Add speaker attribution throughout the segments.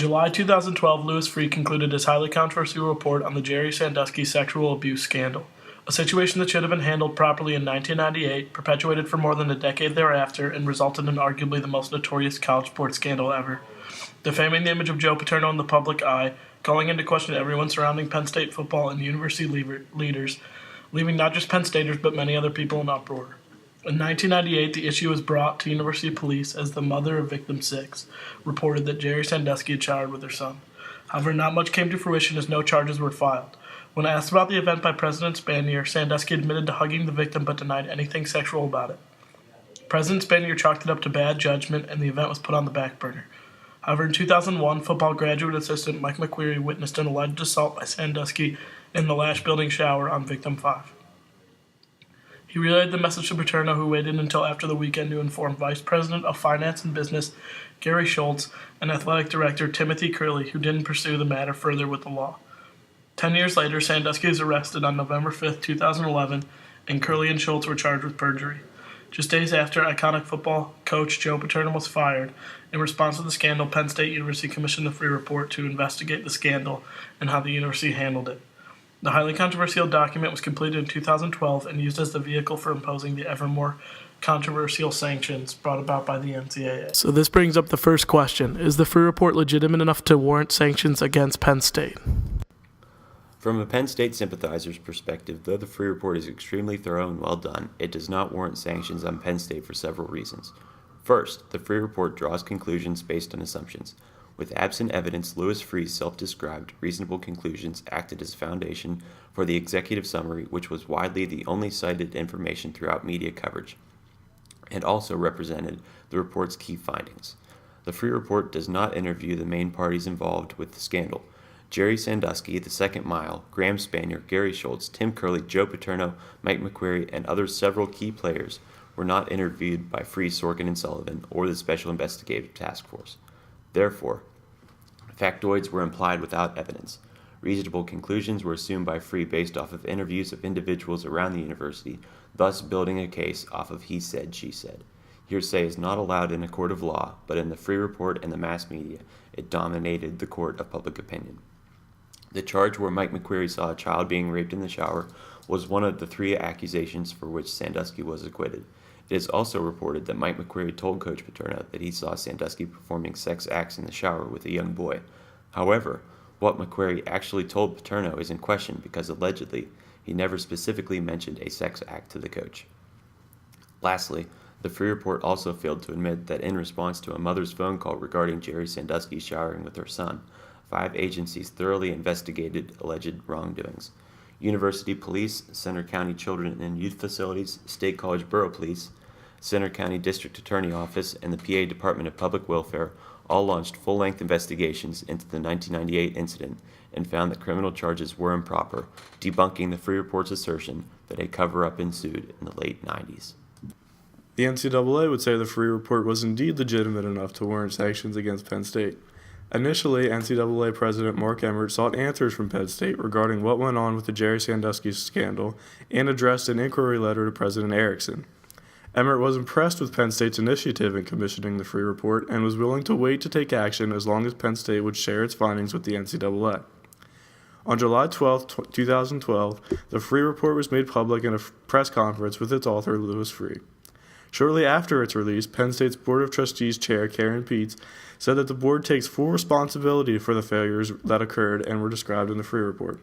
Speaker 1: In July 2012, Louis Freeh concluded his highly controversial report on the Jerry Sandusky sexual abuse scandal, a situation that should have been handled properly in 1998, perpetuated for more than a decade thereafter, and resulted in arguably the most notorious college sports scandal ever. Defaming the image of Joe Paterno in the public eye, calling into question everyone surrounding Penn State football and university leaders, leaving not just Penn Staters but many other people in uproar. In 1998, the issue was brought to university police as the mother of victim 6 reported that Jerry Sandusky had showered with her son. However, not much came to fruition as no charges were filed. When asked about the event by President Spanier, Sandusky admitted to hugging the victim but denied anything sexual about it. President Spanier chalked it up to bad judgment, and the event was put on the back burner. However, in 2001, football graduate assistant Mike McQueary witnessed an alleged assault by Sandusky in the Lash Building shower on victim 5. He relayed the message to Paterno, who waited until after the weekend to inform Vice President of Finance and Business Gary Schultz and Athletic Director Timothy Curley, who didn't pursue the matter further with the law. 10 years later, Sandusky was arrested on November 5, 2011, and Curley and Schultz were charged with perjury. Just days after, iconic football coach Joe Paterno was fired. In response to the scandal, Penn State University commissioned the Freeh Report to investigate the scandal and how the university handled it. The highly controversial document was completed in 2012 and used as the vehicle for imposing the ever more controversial sanctions brought about by the NCAA. So this brings up the first question. Is the Freeh Report legitimate enough to warrant sanctions against Penn State?
Speaker 2: From a Penn State sympathizer's perspective, though the Freeh Report is extremely thorough and well done, it does not warrant sanctions on Penn State for several reasons. First, the Freeh Report draws conclusions based on assumptions. With absent evidence, Louis Freeh's self-described reasonable conclusions acted as foundation for the executive summary, which was widely the only cited information throughout media coverage, and also represented the report's key findings. The Freeh Report does not interview the main parties involved with the scandal. Jerry Sandusky, the Second Mile, Graham Spanier, Gary Schultz, Tim Curley, Joe Paterno, Mike McQueary, and other several key players were not interviewed by Freeh, Sorkin, and Sullivan or the Special Investigative Task Force. Therefore, factoids were implied without evidence. Reasonable conclusions were assumed by Freeh based off of interviews of individuals around the university, thus building a case off of he said, she said. Hearsay is not allowed in a court of law, but in the Freeh Report and the mass media, it dominated the court of public opinion. The charge where Mike McQueary saw a child being raped in the shower was one of the 3 accusations for which Sandusky was acquitted. It is also reported that Mike McQueary told Coach Paterno that he saw Sandusky performing sex acts in the shower with a young boy. However, what McQueary actually told Paterno is in question because allegedly he never specifically mentioned a sex act to the coach. Lastly, the Freeh Report also failed to admit that in response to a mother's phone call regarding Jerry Sandusky showering with her son, 5 agencies thoroughly investigated alleged wrongdoings. University Police, Center County Children and Youth Facilities, State College Borough Police, Center County District Attorney Office, and the PA Department of Public Welfare all launched full-length investigations into the 1998 incident and found that criminal charges were improper, debunking the Freeh Report's assertion that a cover-up ensued in the late 90s.
Speaker 3: The NCAA would say the Freeh Report was indeed legitimate enough to warrant sanctions against Penn State. Initially, NCAA President Mark Emmert sought answers from Penn State regarding what went on with the Jerry Sandusky scandal and addressed an inquiry letter to President Erickson. Emmert was impressed with Penn State's initiative in commissioning the Freeh Report and was willing to wait to take action as long as Penn State would share its findings with the NCAA. On July 12, 2012, the Freeh Report was made public in a press conference with its author, Louis Freeh. Shortly after its release, Penn State's Board of Trustees Chair Karen Peets said that the board takes full responsibility for the failures that occurred and were described in the Freeh Report.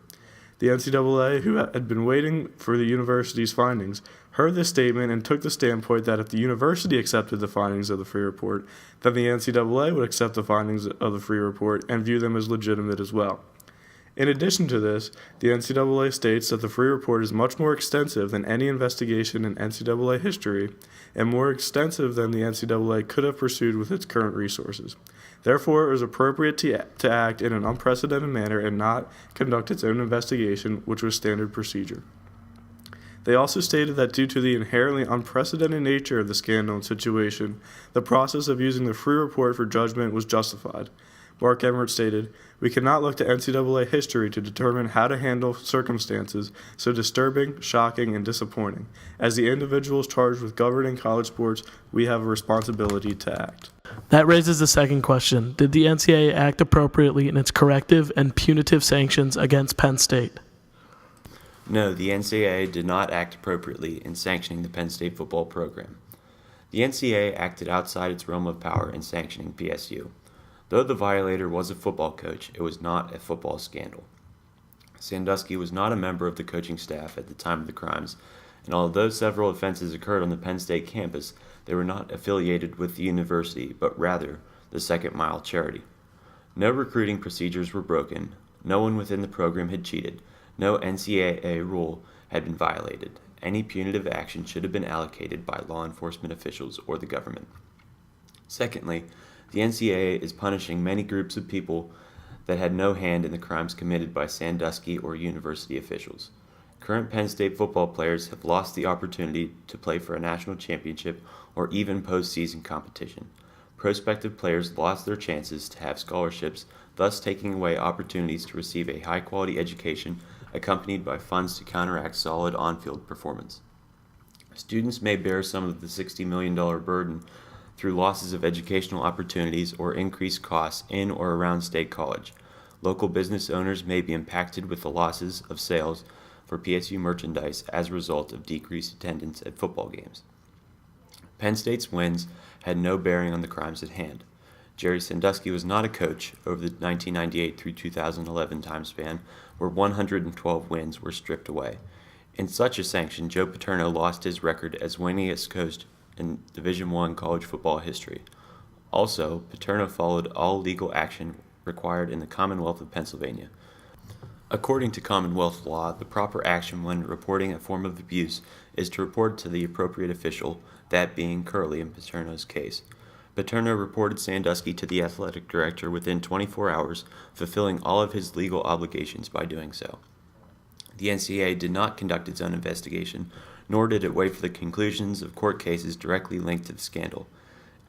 Speaker 3: The NCAA, who had been waiting for the university's findings, heard this statement and took the standpoint that if the university accepted the findings of the Freeh Report, then the NCAA would accept the findings of the Freeh Report and view them as legitimate as well. In addition to this, the NCAA states that the Freeh Report is much more extensive than any investigation in NCAA history and more extensive than the NCAA could have pursued with its current resources. Therefore, it was appropriate to act in an unprecedented manner and not conduct its own investigation, which was standard procedure. They also stated that due to the inherently unprecedented nature of the scandal and situation, the process of using the Freeh Report for judgment was justified. Mark Emmert stated, "We cannot look to NCAA history to determine how to handle circumstances so disturbing, shocking, and disappointing. As the individuals charged with governing college sports, we have a responsibility to act."
Speaker 1: That raises the second question. Did the NCAA act appropriately in its corrective and punitive sanctions against Penn State?
Speaker 2: No, the NCAA did not act appropriately in sanctioning the Penn State football program. The NCAA acted outside its realm of power in sanctioning PSU. Though the violator was a football coach, it was not a football scandal. Sandusky was not a member of the coaching staff at the time of the crimes, and although several offenses occurred on the Penn State campus, they were not affiliated with the university, but rather the Second Mile charity. No recruiting procedures were broken, no one within the program had cheated, no NCAA rule had been violated. Any punitive action should have been allocated by law enforcement officials or the government. Secondly, the NCAA is punishing many groups of people that had no hand in the crimes committed by Sandusky or university officials. Current Penn State football players have lost the opportunity to play for a national championship or even postseason competition. Prospective players lost their chances to have scholarships, thus taking away opportunities to receive a high-quality education accompanied by funds to counteract solid on-field performance. Students may bear some of the $60 million burden through losses of educational opportunities or increased costs in or around State College. Local business owners may be impacted with the losses of sales for PSU merchandise as a result of decreased attendance at football games. Penn State's wins had no bearing on the crimes at hand. Jerry Sandusky was not a coach over the 1998 through 2011 time span, where 112 wins were stripped away. In such a sanction, Joe Paterno lost his record as winningest coach in Division I college football history. Also, Paterno followed all legal action required in the Commonwealth of Pennsylvania. According to Commonwealth law, the proper action when reporting a form of abuse is to report to the appropriate official, that being Curley in Paterno's case. Paterno reported Sandusky to the athletic director within 24 hours, fulfilling all of his legal obligations by doing so. The NCAA did not conduct its own investigation, nor did it wait for the conclusions of court cases directly linked to the scandal.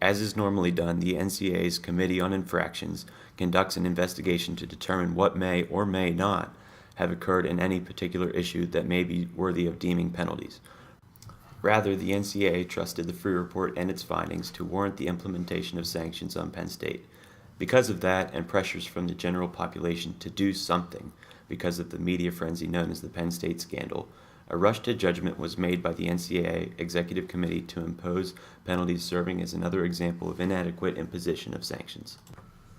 Speaker 2: As is normally done, the NCAA's Committee on Infractions conducts an investigation to determine what may or may not have occurred in any particular issue that may be worthy of deeming penalties. Rather, the NCAA trusted the Freeh report and its findings to warrant the implementation of sanctions on Penn State. Because of that, and pressures from the general population to do something because of the media frenzy known as the Penn State scandal, a rush to judgment was made by the NCAA Executive Committee to impose penalties, serving as another example of inadequate imposition of sanctions.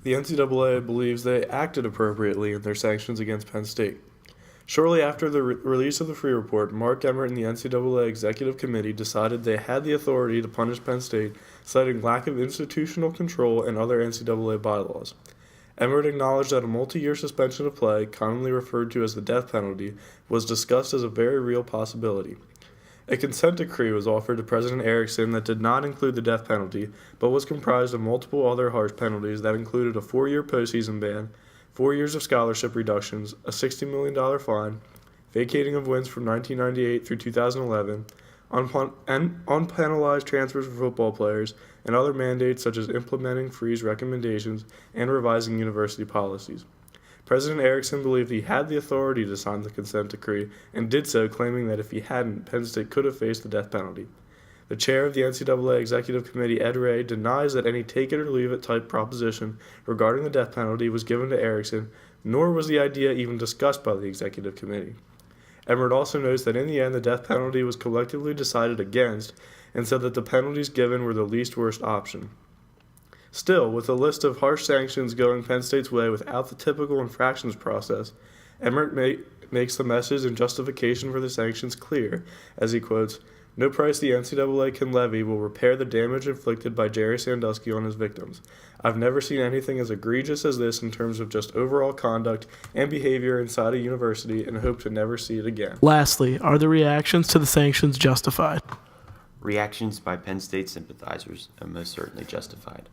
Speaker 3: The NCAA believes they acted appropriately in their sanctions against Penn State. Shortly after the release of the Freeh report, Mark Emmert and the NCAA Executive Committee decided they had the authority to punish Penn State, citing lack of institutional control and other NCAA bylaws. Emmert acknowledged that a multi-year suspension of play, commonly referred to as the death penalty, was discussed as a very real possibility. A consent decree was offered to President Erickson that did not include the death penalty, but was comprised of multiple other harsh penalties that included a 4-year postseason ban, 4 years of scholarship reductions, a $60 million fine, vacating of wins from 1998 through 2011, unpenalized transfers for football players, and other mandates such as implementing Freeh's recommendations and revising university policies. President Erickson believed he had the authority to sign the consent decree and did so, claiming that if he hadn't, Penn State could have faced the death penalty. The chair of the NCAA Executive Committee, Ed Ray, denies that any take-it-or-leave-it type proposition regarding the death penalty was given to Erickson, nor was the idea even discussed by the Executive Committee. Emmert also notes that in the end the death penalty was collectively decided against, and said that the penalties given were the least worst option. Still, with a list of harsh sanctions going Penn State's way without the typical infractions process, Emmert makes the message and justification for the sanctions clear, as he quotes, "No price the NCAA can levy will repair the damage inflicted by Jerry Sandusky on his victims. I've never seen anything as egregious as this in terms of just overall conduct and behavior inside a university, and hope to never see it again."
Speaker 1: Lastly, are the reactions to the sanctions justified?
Speaker 2: Reactions by Penn State sympathizers are most certainly justified.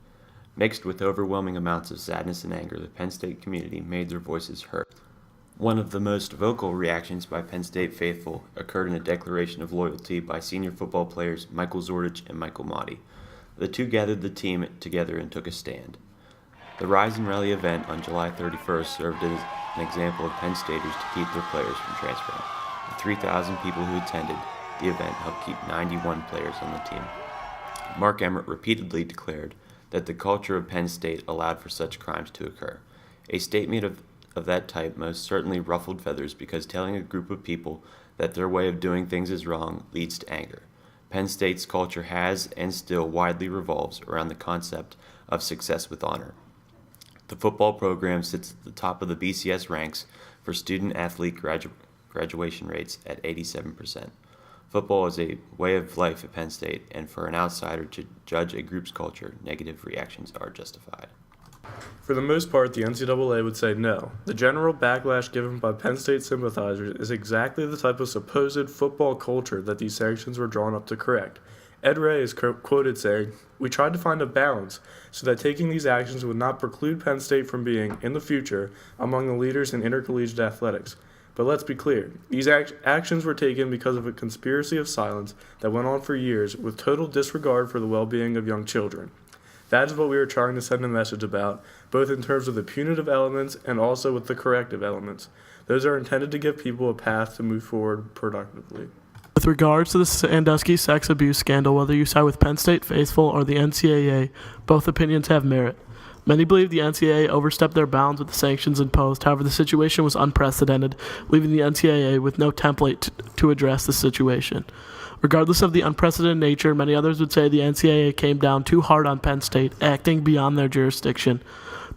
Speaker 2: Mixed with overwhelming amounts of sadness and anger, the Penn State community made their voices heard. One of the most vocal reactions by Penn State faithful occurred in a declaration of loyalty by senior football players Michael Zordich and Michael Motti. The two gathered the team together and took a stand. The Rise and Rally event on July 31st served as an example of Penn Staters to keep their players from transferring. The 3,000 people who attended the event helped keep 91 players on the team. Mark Emmert repeatedly declared that the culture of Penn State allowed for such crimes to occur. A statement of that type most certainly ruffled feathers because telling a group of people that their way of doing things is wrong leads to anger. Penn State's culture has and still widely revolves around the concept of success with honor. The football program sits at the top of the BCS ranks for student-athlete graduation rates at 87%. Football is a way of life at Penn State, and for an outsider to judge a group's culture, negative reactions are justified.
Speaker 3: For the most part, the NCAA would say no. The general backlash given by Penn State sympathizers is exactly the type of supposed football culture that these sanctions were drawn up to correct. Ed Ray is quoted saying, "We tried to find a balance so that taking these actions would not preclude Penn State from being, in the future, among the leaders in intercollegiate athletics. But let's be clear, these actions were taken because of a conspiracy of silence that went on for years with total disregard for the well-being of young children. That is what we are trying to send a message about, both in terms of the punitive elements and also with the corrective elements. Those are intended to give people a path to move forward productively."
Speaker 1: With regards to the Sandusky sex abuse scandal, whether you side with Penn State faithful or the NCAA, both opinions have merit. Many believe the NCAA overstepped their bounds with the sanctions imposed. However, the situation was unprecedented, leaving the NCAA with no template to address the situation. Regardless of the unprecedented nature, many others would say the NCAA came down too hard on Penn State, acting beyond their jurisdiction.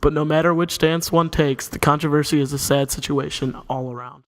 Speaker 1: But no matter which stance one takes, the controversy is a sad situation all around.